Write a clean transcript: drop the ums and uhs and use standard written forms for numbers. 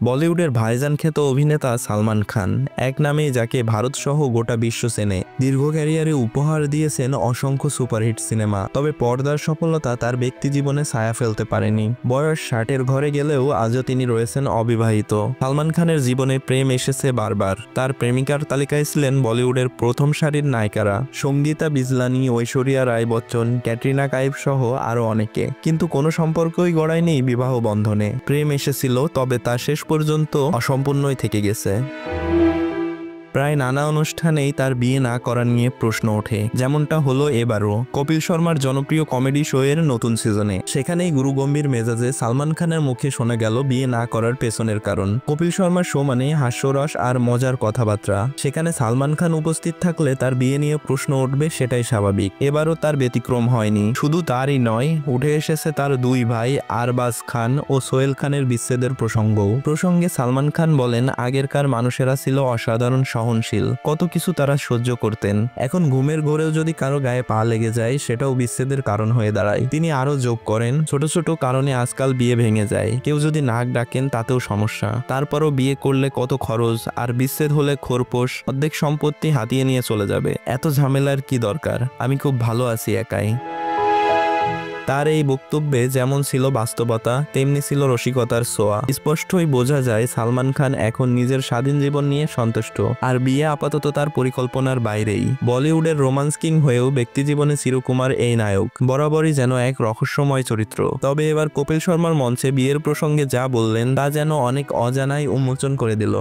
বলিউডের ভাইজান খ্যাত অভিনেতা সালমান খান এক নামে যাকে ভারত সহ গোটা বিশ্ব চেনে। দীর্ঘ ক্যারিয়ারে উপহার দিয়েছেন অসংখ্য সুপারহিট সিনেমা, তবে পর্দার সফলতা তার ব্যক্তি জীবনে ছায়া ফেলতে পারেনি। বয়স 60-এর ঘরে গেলেও আজও তিনি রয়েছেন অবিবাহিত। সালমান খানের জীবনে প্রেম এসেছে বারবার। তার প্রেমিকার তালিকায় ছিলেন বলিউডের প্রথম সারির নায়িকারা সঙ্গীতা বিজলানি, ঐশ্বরিয়া রায় বচ্চন, ক্যাটরিনা কাইফ সহ আরও অনেকে। কিন্তু কোনো সম্পর্কই গড়ায়নি বিবাহ বন্ধনে। প্রেম এসেছিল, তবে তা শেষ পর্যন্ত অসম্পূর্ণই থেকে গেছে। প্রায় নানা অনুষ্ঠানেই তার বিয়ে না করা নিয়ে প্রশ্ন ওঠে, যেমনটা হলো এবারও কপিল শর্মার জনপ্রিয় কমেডি শো এর নতুন সিজনে। সেখানেই গুরুগম্ভীর মেজাজে সালমান খানের মুখে শোনা গেল বিয়ে না করার পেছনের কারণ। কপিল শর্মার শো মানে হাস্যরস আর মজার কথাবার্তা। সেখানে সালমান খান উপস্থিত থাকলে তার বিয়ে নিয়ে প্রশ্ন উঠবে, সেটাই স্বাভাবিক। এবারও তার ব্যতিক্রম হয়নি। শুধু তারই নয়, উঠে এসেছে তার দুই ভাই আরবাজ খান ও সোহেল খানের বিচ্ছেদের প্রসঙ্গও। প্রসঙ্গে সালমান খান বলেন, আগেরকার মানুষেরা ছিল অসাধারণ সহনশীল, কত কিছু তারা সহ্য করতেন। এখন ঘুমের ঘোরেও যদি কারো গায়ে পা লেগে যায়, সেটাও বিচ্ছেদের কারণ হয়ে দাঁড়ায়। তিনি আরো যোগ করেন, ছোট ছোট কারণে আজকাল বিয়ে ভেঙে যায়। কেউ যদি নাক ডাকেন তাতেও সমস্যা। তারপরও বিয়ে করলে কত খরচ, আর বিচ্ছেদ হলে খোরপোশ, অর্ধেক সম্পত্তি হাতিয়ে নিয়ে চলে যাবে। এত ঝামেলার কি দরকার? আমি খুব ভালো আছি একাই। তার এই বক্তব্যে যেমন ছিল বাস্তবতা, তেমনি ছিল রসিকতার ছোঁয়া। স্পষ্টই বোঝা যায় সালমান খান এখন নিজের স্বাধীন জীবন নিয়ে সন্তুষ্ট, আর বিয়ে আপাতত তার পরিকল্পনার বাইরেই। বলিউডের রোমান্স কিং হয়েও ব্যক্তিজীবনে চিরকুমার এই নায়ক বরাবরই যেন এক রহস্যময় চরিত্র। তবে এবার কপিল শর্মার মঞ্চে বিয়ের প্রসঙ্গে যা বললেন, তা যেন অনেক অজানাই উন্মোচন করে দিল।